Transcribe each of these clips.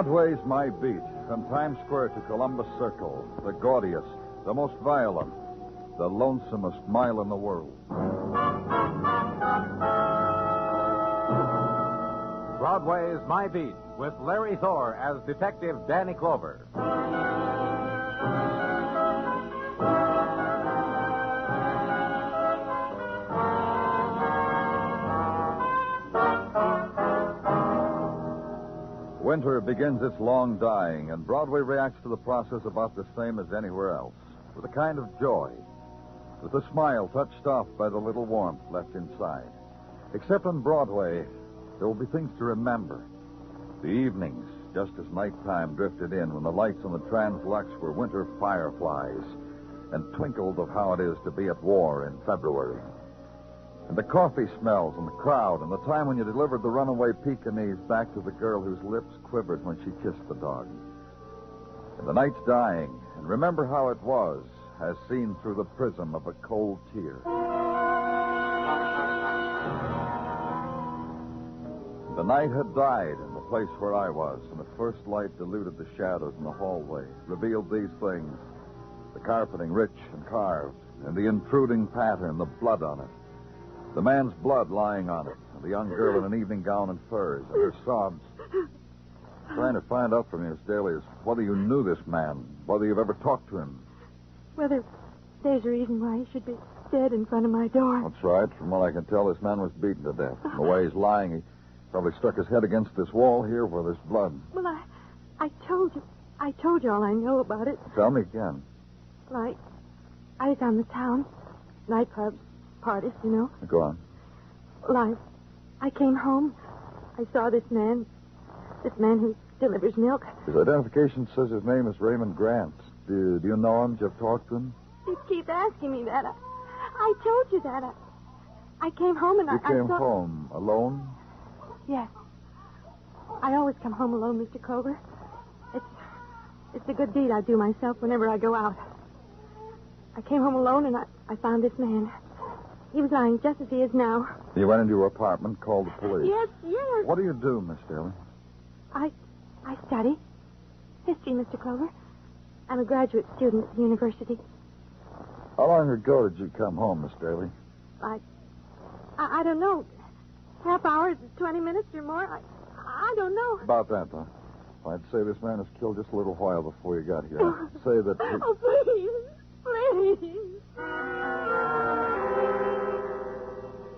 Broadway's My Beat, from Times Square to Columbus Circle, the gaudiest, the most violent, the lonesomest mile in the world. Broadway Is My Beat, with Larry Thor as Detective Danny Clover. Winter begins its long dying, and Broadway reacts to the process about the same as anywhere else, with a kind of joy, with a smile touched off by the little warmth left inside. Except on Broadway, there will be things to remember. The evenings, just as nighttime drifted in, when the lights on the Translux were winter fireflies, and twinkled of how it is to be at war in February. And the coffee smells and the crowd, and the time when you delivered the runaway Pekingese back to the girl whose lips quivered when she kissed the dog. And the night's dying, and remember how it was, as seen through the prism of a cold tear. The night had died in the place where I was, and the first light diluted the shadows in the hallway, revealed these things: the carpeting rich and carved, and the intruding pattern, the blood on it. The man's blood lying on it, and the young girl in an evening gown and furs, and her sobs. Trying to find out from you, Miss Daly, is whether you knew this man, whether you've ever talked to him. Whether there's a reason why he should be dead in front of my door. That's right. From what I can tell, this man was beaten to death. The way he's lying, he probably struck his head against this wall here where there's blood. Well, I told you all I know about it. Tell me again. Well, I was on the town, nightclubs, parties, you know. Go on. Well, I came home. I saw this man who delivers milk. His identification says his name is Raymond Grant. Do you know him? Did you have talked to him? You keep asking me that. I told you that. I came home and You I came saw... home alone? Yes. I always come home alone, Mr. Clover. It's a good deed I do myself whenever I go out. I came home alone and I found this man. He was lying just as he is now. You went into your apartment, called the police. Yes. What do you do, Miss Daly? I study history, Mr. Clover. I'm a graduate student at the university. How long ago did you come home, Miss Daly? I don't know. Half hour, 20 minutes or more. I don't know. About that, huh? I'd say this man was killed just a little while before you got here. I'd say that... Oh, please.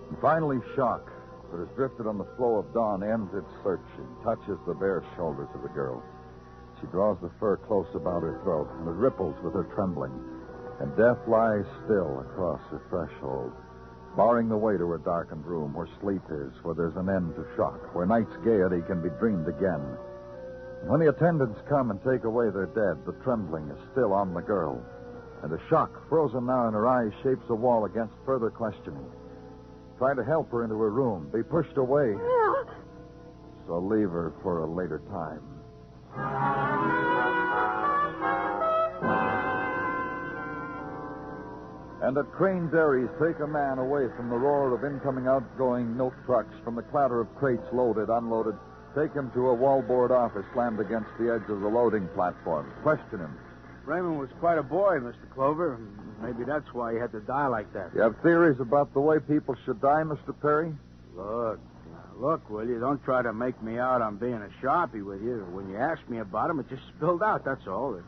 And finally, shock that has drifted on the flow of dawn ends its search and touches the bare shoulders of the girl. She draws the fur close about her throat, and it ripples with her trembling. And death lies still across her threshold, barring the way to her darkened room where sleep is, where there's an end to shock, where night's gaiety can be dreamed again. And when the attendants come and take away their dead, the trembling is still on the girl. And the shock, frozen now in her eyes, shapes a wall against further questioning. Try to help her into her room, be pushed away. Yeah. So leave her for a later time. And at Crane Dairies, take a man away from the roar of incoming, outgoing milk trucks, from the clatter of crates loaded, unloaded. Take him to a wallboard office slammed against the edge of the loading platform. Question him. Raymond was quite a boy, Mr. Clover. Maybe that's why he had to die like that. You have theories about the way people should die, Mr. Perry? Look, will you? Don't try to make me out I'm being a sharpie with you. When you asked me about him, it just spilled out, that's all.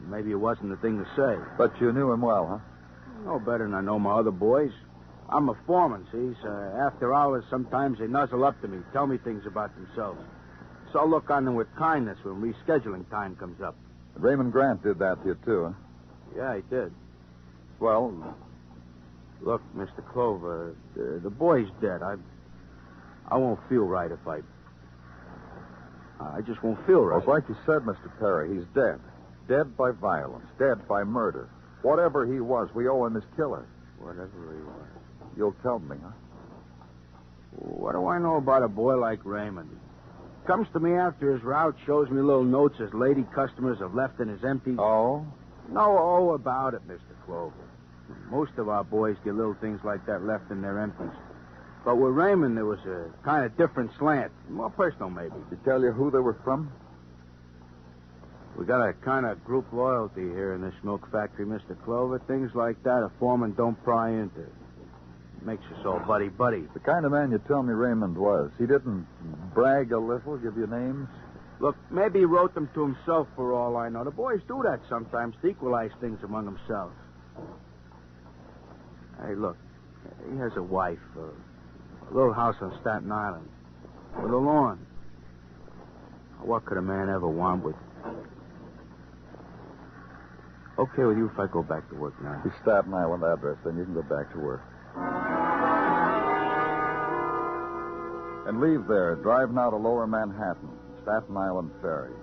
Maybe it wasn't the thing to say. But you knew him well, huh? No better than I know my other boys. I'm a foreman, see? So after hours, sometimes they nuzzle up to me, tell me things about themselves. So I'll look on them with kindness when rescheduling time comes up. Raymond Grant did that to you, too, huh? Yeah, he did. Well, look, Mr. Clover, the boy's dead. I won't feel right if I just won't feel right. Well, like you said, Mr. Perry, he's dead. Dead by violence. Dead by murder. Whatever he was, we owe him his killer. Whatever he was. You'll tell me, huh? What do I know about a boy like Raymond? Comes to me after his route, shows me little notes his lady customers have left in his empties. Oh? No about it, Mr. Clover. Most of our boys get little things like that left in their empties. But with Raymond, there was a kind of different slant. More personal, maybe. Did he tell you who they were from? We got a kind of group loyalty here in this milk factory, Mr. Clover. Things like that a foreman don't pry into. It makes us all buddy-buddy. The kind of man you tell me Raymond was. He didn't brag a little, give you names? Look, maybe he wrote them to himself for all I know. The boys do that sometimes to equalize things among themselves. Hey, look, he has a wife, a little house on Staten Island with a lawn. What could a man ever want with... Okay with you if I go back to work now? The Staten Island address, then you can go back to work. And leave there, driving out of Lower Manhattan, Staten Island Ferry.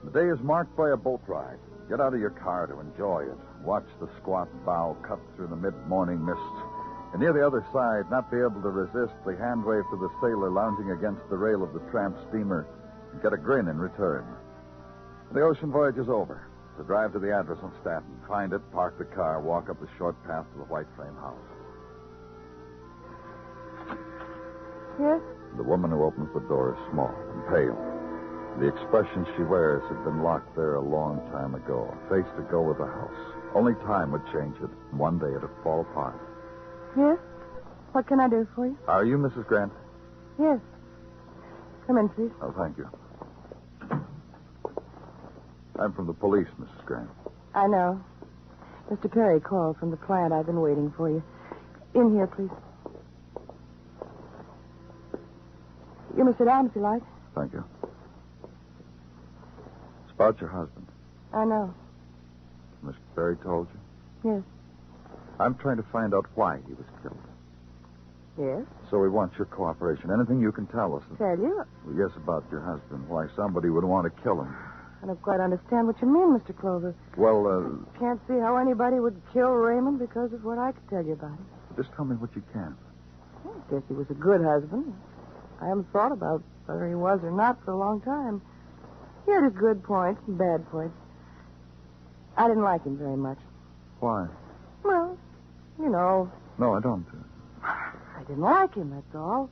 The day is marked by a boat ride. Get out of your car to enjoy it. Watch the squat bow cut through the mid-morning mists. And near the other side, not be able to resist the hand wave to the sailor lounging against the rail of the tramp steamer and get a grin in return. The ocean voyage is over. So drive to the address on Staten. Find it, park the car, walk up the short path to the white frame house. Yes? The woman who opens the door is small and pale. The expression she wears had been locked there a long time ago. A face to go with the house. Only time would change it. And one day it'd fall apart. Yes? What can I do for you? Are you Mrs. Grant? Yes. Come in, please. Oh, thank you. I'm from the police, Mrs. Grant. I know. Mr. Perry called from the plant. I've been waiting for you. In here, please. You may sit down if you like. Thank you. It's about your husband. I know. Mr. Perry told you? Yes. I'm trying to find out why he was killed. Yes? So we want your cooperation. Anything you can tell us. Tell you? Well, yes, about your husband. Why somebody would want to kill him. I don't quite understand what you mean, Mr. Clover. Well, Can't see how anybody would kill Raymond because of what I could tell you about him. just tell me what you can. I guess he was a good husband. I haven't thought about whether he was or not for a long time. He had his good points and bad points. I didn't like him very much. Why? Well, you know, No, I don't. I didn't like him, that's all.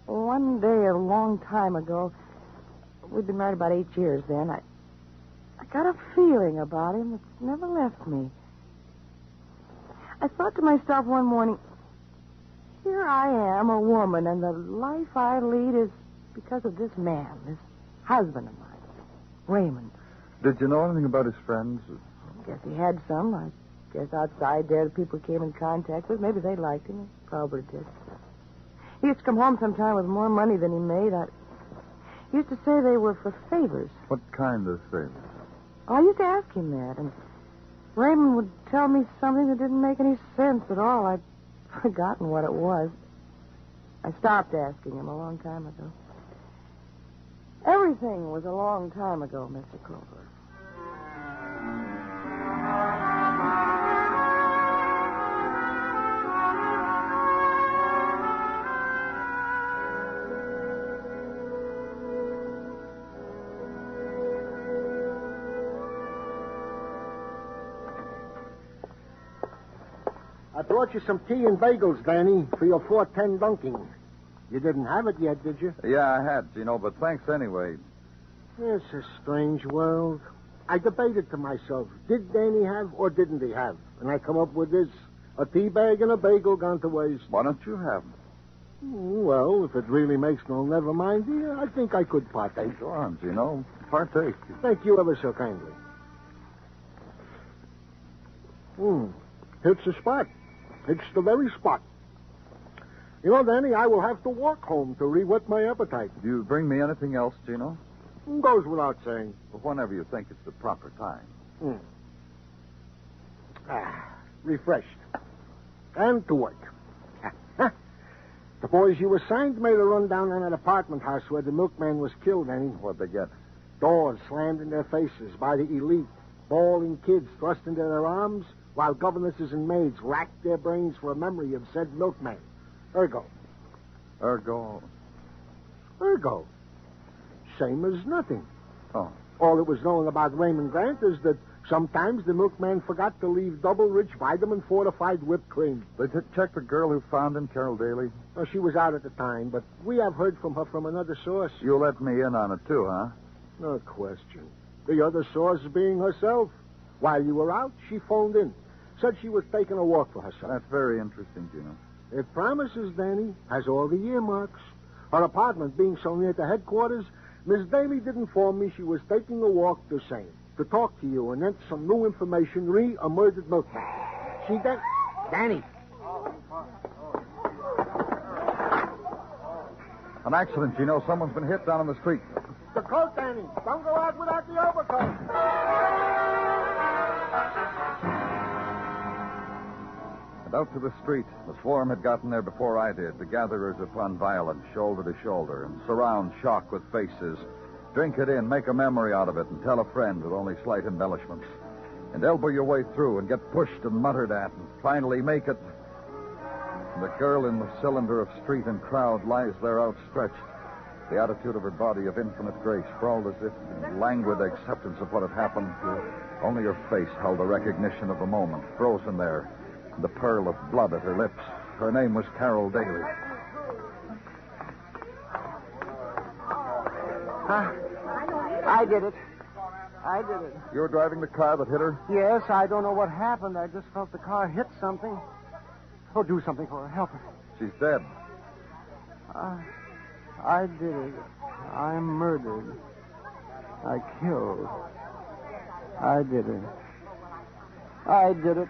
One day a long time ago, we'd been married about 8 years then, I got a feeling about him that's never left me. I thought to myself one morning, here I am, a woman, and the life I lead is because of this man, this husband of mine, Raymond. Did you know anything about his friends? I guess he had some. I guess outside there the people he came in contact with, maybe they liked him. Probably did. He used to come home sometime with more money than he made. He used to say they were for favors. What kind of favors? I used to ask him that, and Raymond would tell me something that didn't make any sense at all. I'd forgotten what it was. I stopped asking him a long time ago. Everything was a long time ago, Mr. Clover. I brought you some tea and bagels, Danny, for your 4:10 dunking. You didn't have it yet, did you? Yeah, I had, but thanks anyway. It's a strange world. I debated to myself, did Danny have or didn't he have? And I come up with this, a tea bag and a bagel gone to waste. Why don't you have them? Well, if it really makes no never mind, I think I could partake. Go on, partake. Thank you ever so kindly. It's the spot. It's the very spot. Danny, I will have to walk home to re-whet my appetite. Do you bring me anything else, Gino? Goes without saying. Well, whenever you think it's the proper time. Refreshed. And to work. The boys you assigned made a run down on that apartment house where the milkman was killed, Danny. What'd they get? Doors slammed in their faces by the elite. Bawling kids thrust into their arms while governesses and maids racked their brains for a memory of said milkman. Ergo. Ergo. Ergo. Same as nothing. Oh. All that was known about Raymond Grant is that sometimes the milkman forgot to leave double-rich vitamin-fortified whipped cream. They checked the girl who found him, Carol Daly? Well, she was out at the time, but we have heard from her from another source. You let me in on it, too, huh? No question. The other source being herself. While you were out, she phoned in. Said she was taking a walk for herself. That's very interesting, Gino. It promises, Danny. Has all the earmarks. Her apartment being so near to headquarters, Miss Daly did inform me she was taking a walk the same. To talk to you and then some new information re a murdered milkman. She then... Danny. An accident, Gino. Someone's been hit down on the street. The coat, Danny. Don't go out without the overcoat. And out to the street. The swarm had gotten there before I did. The gatherers upon violence, shoulder to shoulder, and surround shock with faces. Drink it in, make a memory out of it, and tell a friend with only slight embellishments. And elbow your way through and get pushed and muttered at, and finally make it. And the girl in the cylinder of street and crowd lies there outstretched. The attitude of her body of infinite grace, sprawled as if in languid acceptance of what had happened. Only her face held the recognition of the moment, frozen there. The pearl of blood at her lips. Her name was Carol Daly. I did it. I did it. You were driving the car that hit her? Yes, I don't know what happened. I just felt the car hit something. Oh, do something for her. Help her. She's dead. I did it. I murdered. I killed. I did it. I did it.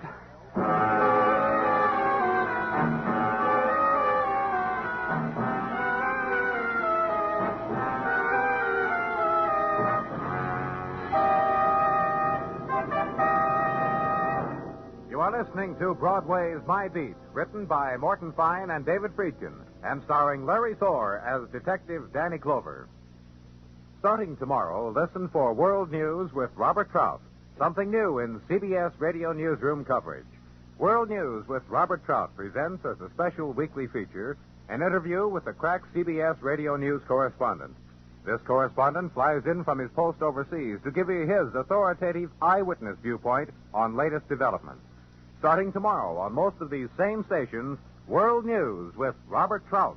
You are listening to Broadway Is My Beat, written by Morton Fine and David Friedkin, and starring Larry Thor as Detective Danny Clover. Starting tomorrow, listen for World News with Robert Trout, something new in CBS Radio Newsroom coverage. World News with Robert Trout presents as a special weekly feature an interview with a crack CBS Radio News correspondent. This correspondent flies in from his post overseas to give you his authoritative eyewitness viewpoint on latest developments. Starting tomorrow on most of these same stations, World News with Robert Trout.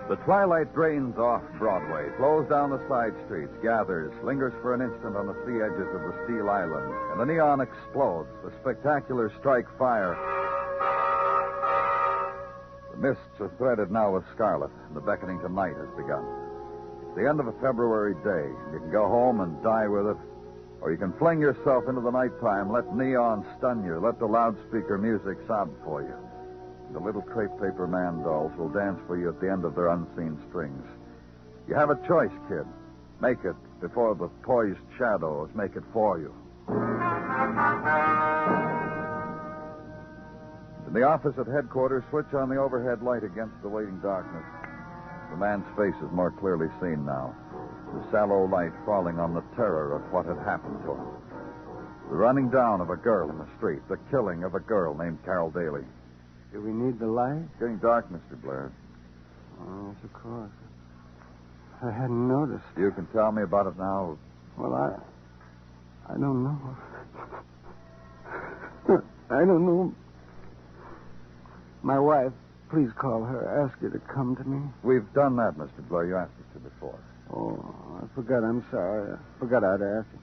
The twilight drains off Broadway, flows down the side streets, gathers, lingers for an instant on the three edges of the steel island, and the neon explodes. The spectacular strike fire. The mists are threaded now with scarlet, and the beckoning to night has begun. It's the end of a February day. You can go home and die with it, or you can fling yourself into the nighttime, let neon stun you, let the loudspeaker music sob for you. The little crepe paper man dolls will dance for you at the end of their unseen strings. You have a choice, kid. Make it before the poised shadows make it for you. In the office at headquarters, switch on the overhead light against the waiting darkness. The man's face is more clearly seen now. The sallow light falling on the terror of what had happened to him. The running down of a girl in the street. The killing of a girl named Carol Daly. Do we need the light? It's getting dark, Mr. Blair. Oh, yes, of course. I hadn't noticed. You can tell me about it now. Well, I don't know. I don't know. My wife, please call her. Ask her to come to me. We've done that, Mr. Blair. You asked us to before. Oh, I forgot. I'm sorry. I forgot I'd ask you.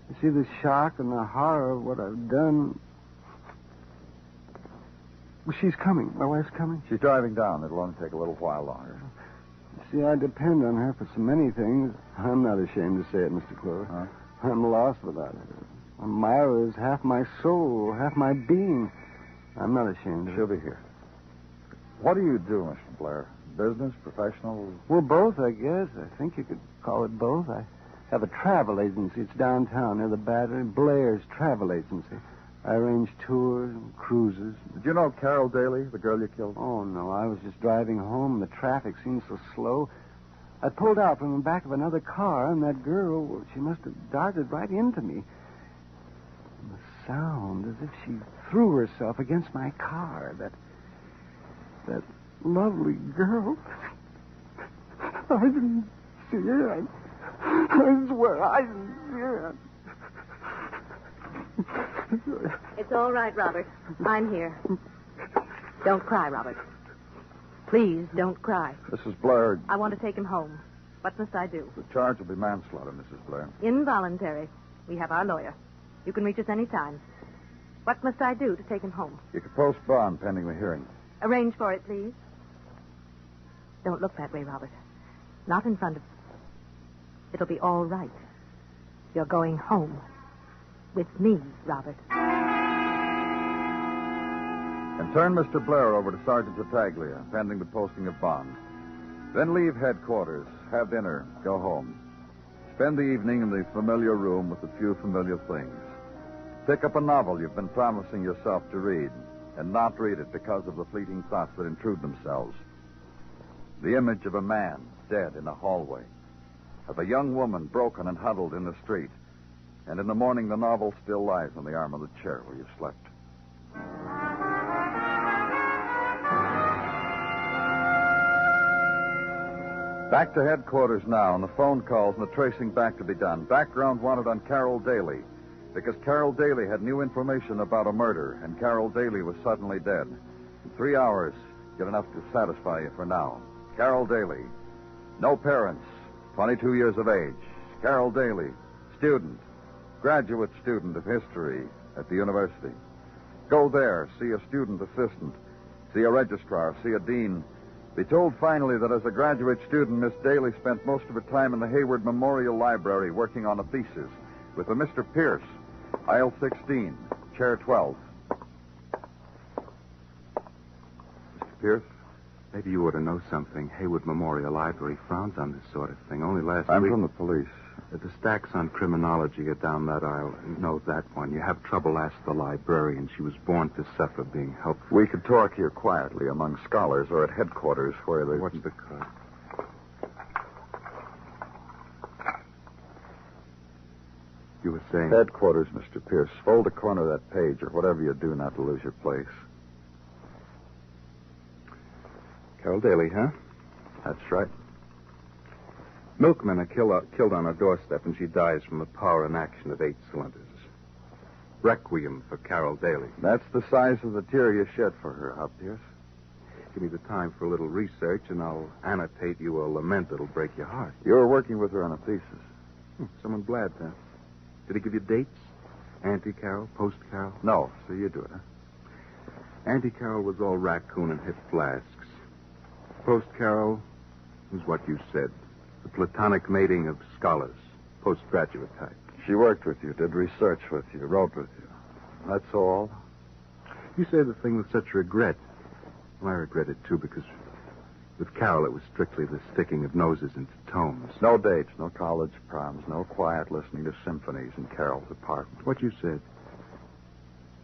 You see, the shock and the horror of what I've done. Well, she's coming. My wife's coming. She's driving down. It'll only take a little while longer. You see, I depend on her for so many things. I'm not ashamed to say it, Mr. Clover. Huh? I'm lost without her. Myra is half my soul, half my being. I'm not ashamed of She'll it. be here. What do you do, Mr. Blair? Business, professional? Well, both, I guess. I think you could call it both. I have a travel agency. It's downtown near the Battery. Blair's Travel Agency. I arrange tours and cruises. Did you know Carol Daly, the girl you killed? Oh, no. I was just driving home. The traffic seemed so slow. I pulled out from the back of another car, and that girl, well, she must have darted right into me. The sound, as if she threw herself against my car. That lovely girl. I didn't see her. I swear I didn't see her. It's all right, Robert. I'm here. Don't cry, Robert. Please, don't cry. Mrs. Blair, I want to take him home. What must I do? the charge will be manslaughter, Mrs. Blair. Involuntary. We have our lawyer. You can reach us any time. What must I do to take him home? You can post bond pending the hearing. Arrange for it, please. Don't look that way, Robert. Not in front of... It'll be all right. You're going home. With me, Robert. And turn Mr. Blair over to Sergeant Battaglia, pending the posting of bond. Then leave headquarters, have dinner, go home. Spend the evening in the familiar room with a few familiar things. Pick up a novel you've been promising yourself to read, and not read it because of the fleeting thoughts that intrude themselves. The image of a man dead in a hallway, of a young woman broken and huddled in the street, and in the morning the novel still lies on the arm of the chair where you slept. Back to headquarters now, and the phone calls and the tracing back to be done. Background wanted on Carol Daly, because Carol Daly had new information about a murder, and Carol Daly was suddenly dead. In 3 hours, get enough to satisfy you for now. Carol Daly, no parents, 22 years of age. Carol Daly, student, graduate student of history at the university. Go there, see a student assistant, see a registrar, see a dean. Be told finally that as a graduate student, Miss Daly spent most of her time in the Hayward Memorial Library working on a thesis with a Mr. Pierce, aisle 16, chair 12. Mr. Pierce, maybe you ought to know something. Hayward Memorial Library frowns on this sort of thing. Only last week... I'm from the police. The stacks on criminology are down that aisle. Know that one. You have trouble, ask the librarian. She was born to suffer being helpful. We could talk here quietly among scholars or at headquarters where they... What's the code? You were saying... Headquarters, Mr. Pierce. Fold a corner of that page or whatever you do not to lose your place. Carol Daly, huh? That's right. Milkmen are killed on her doorstep, and she dies from the power and action of 8 cylinders. Requiem for Carol Daly. That's the size of the tear you shed for her, huh, Pierce? Give me the time for a little research, and I'll annotate you a lament that'll break your heart. You were working with her on a thesis. Someone blabbed that. Did he give you dates? Anti-Carol? Post-Carol? No, so you do it, huh? Anti-Carol was all raccoon and hip flasks. Post-Carol was what you said. The platonic mating of scholars, postgraduate type. She worked with you, did research with you, wrote with you. That's all? You say the thing with such regret. Well, I regret it, too, because with Carol it was strictly the sticking of noses into tomes. No dates, no college proms, no quiet listening to symphonies in Carol's apartment. What you said.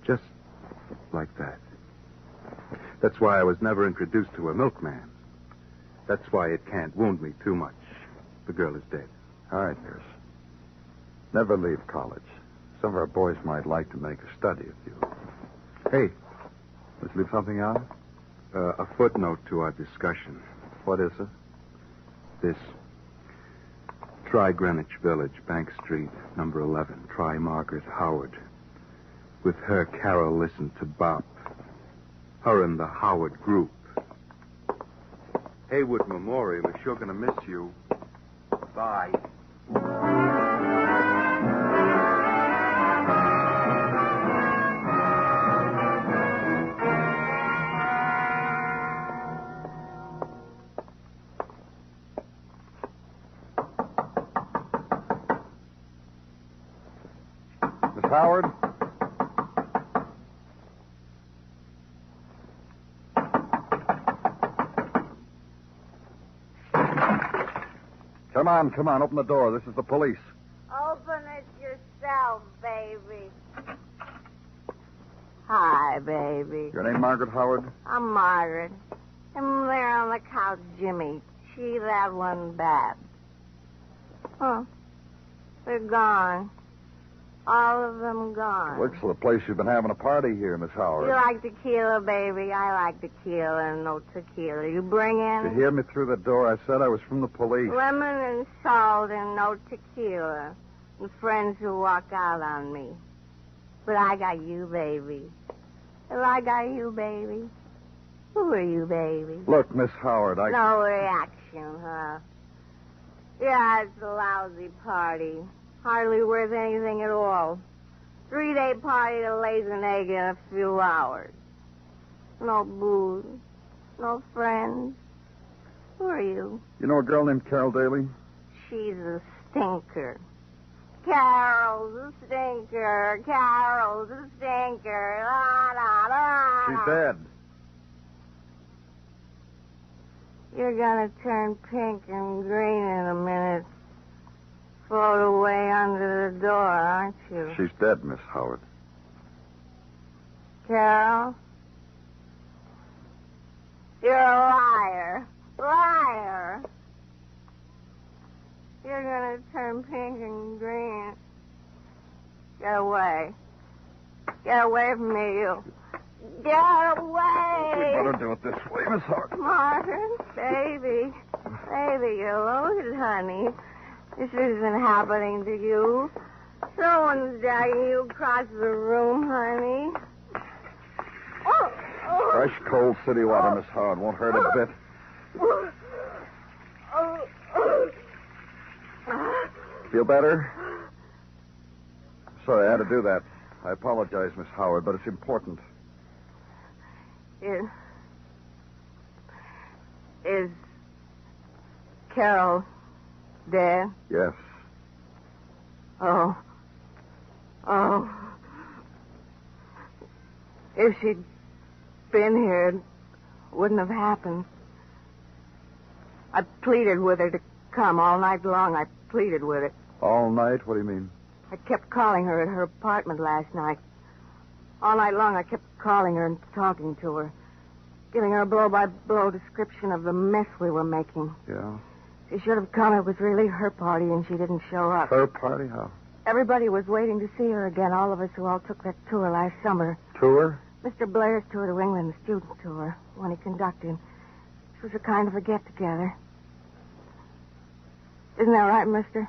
Just like that. That's why I was never introduced to a milkman. That's why it can't wound me too much. The girl is dead. All right, Pierce. Never leave college. Some of our boys might like to make a study of you. Hey, Let's leave something out? a footnote to our discussion. What is it? This. Try Greenwich Village, Bank Street, number 11. Try Margaret Howard. With her, Carol listened to Bop. Her and the Howard group. Hayward Memorial is sure going to miss you. Bye. Miss Howard? Come on, open the door. This is the police. Open it yourself, baby. Hi, baby. Your name Margaret Howard? I'm Margaret. And there on the couch, Jimmy. She, that one, Babs. Oh, they're gone. All of them gone. Looks like the place you've been having a party here, Miss Howard. You like tequila, baby? I like tequila and no tequila. You bring in You hear me through the door? I said I was from the police. lemon and salt and no tequila. And friends who walk out on me. But I got you, baby. Well, I got you, baby. Who are you, baby? Look, Miss Howard, No reaction, huh? Yeah, it's a lousy party. Hardly worth anything at all. 3-day party that lays an egg in a few hours. No booze. No friends. Who are you? You know a girl named Carol Daly? She's a stinker. Carol's a stinker. Carol's a stinker. La, la, la. She's dead. You're gonna turn pink and green in a minute. Float away under the door, aren't you? She's dead, Miss Howard. Carol? You're a liar. Liar. You're gonna turn pink and green. Get away. Get away from me, you. Get away. We better do it this way, Miss Howard. Martin, baby. Baby, you're loaded, honey. This isn't happening to you. Someone's dragging you across the room, honey. Fresh, cold city water, Miss Howard. Won't hurt a bit. Feel better? Sorry, I had to do that. I apologize, Miss Howard, but it's important. Is Carol dead? Yes. Oh. If she'd been here, it wouldn't have happened. I pleaded with her to come all night long. I pleaded with her. All night? What do you mean? I kept calling her at her apartment last night. All night long, I kept calling her and talking to her, giving her a blow-by-blow description of the mess we were making. Yeah? She should have come. It was really her party, and she didn't show up. Her party? How? Everybody was waiting to see her again, all of us who all took that tour last summer. Tour? Mr. Blair's tour to England, the student tour, one he conducted. This was a kind of a get-together. Isn't that right, mister?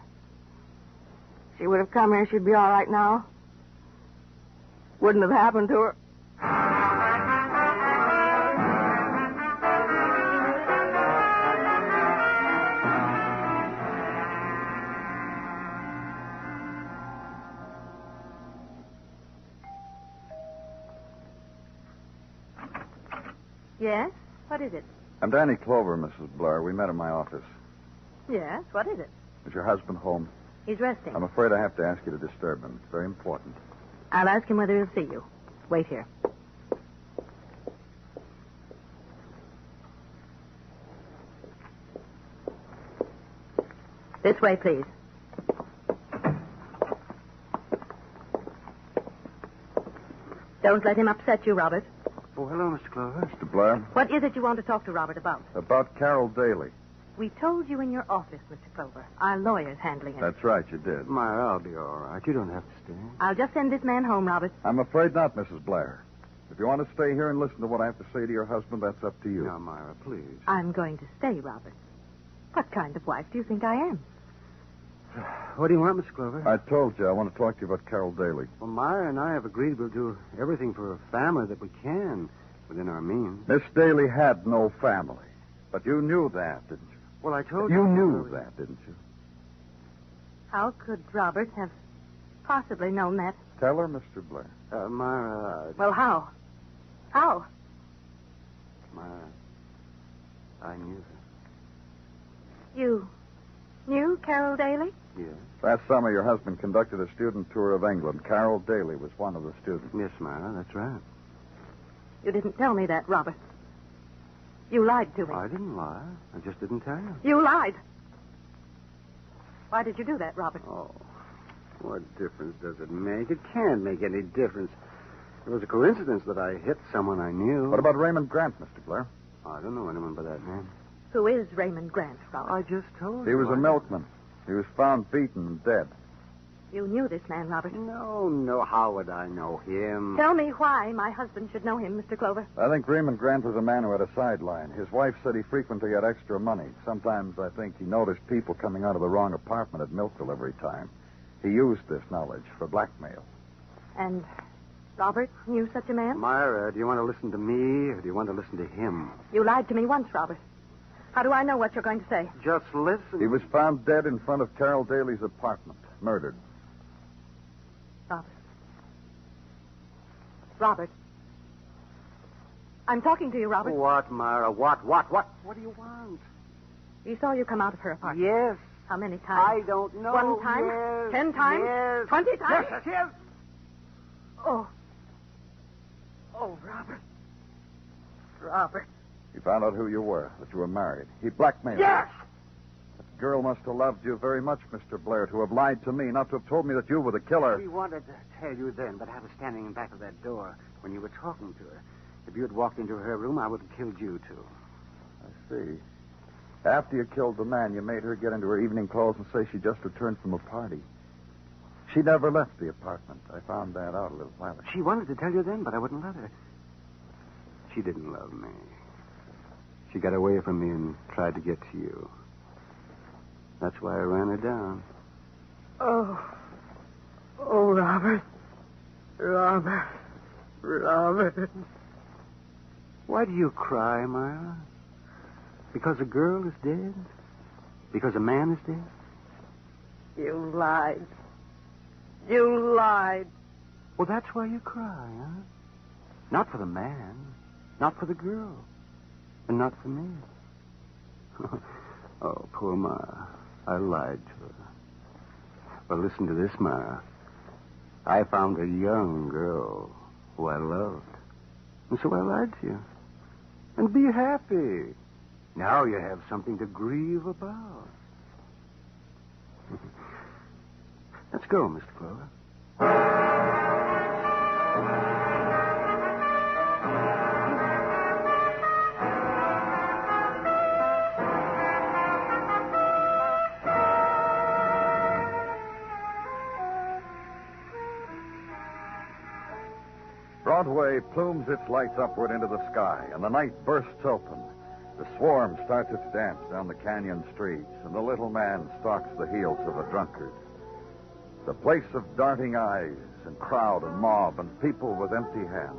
She would have come here, she'd be all right now. Wouldn't have happened to her. Yes? What is it? I'm Danny Clover, Mrs. Blair. We met in my office. Yes, what is it? Is your husband home? He's resting. I'm afraid I have to ask you to disturb him. It's very important. I'll ask him whether he'll see you. Wait here. This way, please. Don't let him upset you, Robert. Oh, hello, Mr. Clover. Mr. Blair? What is it you want to talk to Robert about? About Carol Daly. We told you in your office, Mr. Clover. Our lawyer's handling it. That's right, you did. Myra, I'll be all right. You don't have to stay. I'll just send this man home, Robert. I'm afraid not, Mrs. Blair. If you want to stay here and listen to what I have to say to your husband, that's up to you. Now, Myra, please. I'm going to stay, Robert. What kind of wife do you think I am? What do you want, Mr. Clover? I told you I want to talk to you about Carol Daly. Well, Myra and I have agreed we'll do everything for a family that we can within our means. Miss Daly had no family. But you knew that, didn't you? Well, I told you. You knew that, didn't you? How could Robert have possibly known that? Tell her, Mr. Blair. Myra. Well, how? How? Myra, I knew her. You knew Carol Daly? Yes. Last summer, your husband conducted a student tour of England. Carol Daly was one of the students. Yes, Myra, that's right. You didn't tell me that, Robert. You lied to me. I didn't lie. I just didn't tell you. You lied. Why did you do that, Robert? Oh, what difference does it make? It can't make any difference. It was a coincidence that I hit someone I knew. What about Raymond Grant, Mr. Blair? I don't know anyone by that name. Who is Raymond Grant, Robert? I just told He you. was a milkman. He was found beaten and dead. You knew this man, Robert. No. How would I know him? Tell me why my husband should know him, Mr. Clover. I think Raymond Grant was a man who had a sideline. His wife said he frequently had extra money. Sometimes I think he noticed people coming out of the wrong apartment at milk delivery time. He used this knowledge for blackmail. And Robert knew such a man? Myra, do you want to listen to me or do you want to listen to him? You lied to me once, Robert. How do I know what you're going to say? Just listen. He was found dead in front of Carol Daly's apartment, murdered. Robert. I'm talking to you, Robert. What, Myra? What? What do you want? He saw you come out of her apartment. Yes. How many times? I don't know. 1 time? Yes. 10 times? Yes. 20 times? Yes. Oh, Robert. Robert. He found out who you were, that you were married. He blackmailed Yes! you. That girl must have loved you very much, Mr. Blair, to have lied to me, not to have told me that you were the killer. She wanted to tell you then, but I was standing in back of that door when you were talking to her. If you had walked into her room, I would have killed you, too. I see. After you killed the man, you made her get into her evening clothes and say she just returned from a party. She never left the apartment. I found that out a little while ago. She wanted to tell you then, but I wouldn't let her. She didn't love me. She got away from me and tried to get to you. That's why I ran her down. Oh, Robert. Robert. Why do you cry, Myra? Because a girl is dead? Because a man is dead? You lied. You lied. Well, that's why you cry, huh? Not for the man, not for the girl, and not for me. Oh, poor Myra. I lied to her. Well, listen to this, Myra. I found a young girl who I loved. And so I lied to you. And be happy. Now you have something to grieve about. Let's go, Mr. Clover. Broadway plumes its lights upward into the sky, and the night bursts open. The swarm starts its dance down the canyon streets, and the little man stalks the heels of a drunkard. The place of darting eyes and crowd and mob and people with empty hands.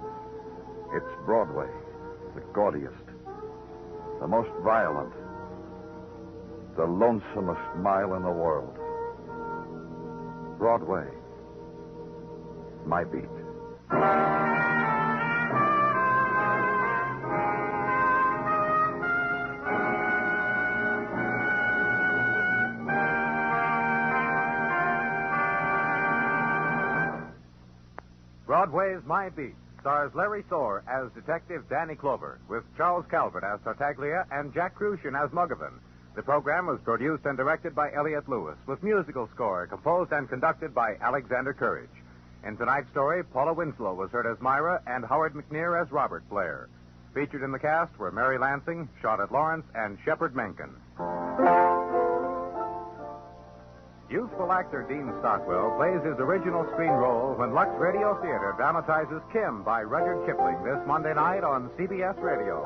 It's Broadway, the gaudiest, the most violent, the lonesomest mile in the world. Broadway, my beat. Broadway's My Beat stars Larry Thor as Detective Danny Clover, with Charles Calvert as Tartaglia and Jack Crucian as Muggavan. The program was produced and directed by Elliott Lewis, with musical score composed and conducted by Alexander Courage. In tonight's story, Paula Winslow was heard as Myra and Howard McNear as Robert Blair. Featured in the cast were Mary Lansing, Charlotte Lawrence, and Shepard Menken. Youthful actor Dean Stockwell plays his original screen role when Lux Radio Theater dramatizes Kim by Rudyard Kipling this Monday night on CBS Radio.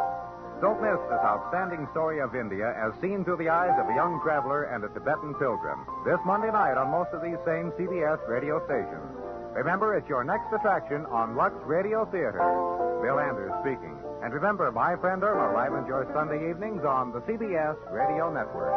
Don't miss this outstanding story of India as seen through the eyes of a young traveler and a Tibetan pilgrim this Monday night on most of these same CBS radio stations. Remember, it's your next attraction on Lux Radio Theater. Bill Anders speaking. And remember, my friend Irma livens your Sunday evenings on the CBS Radio Network.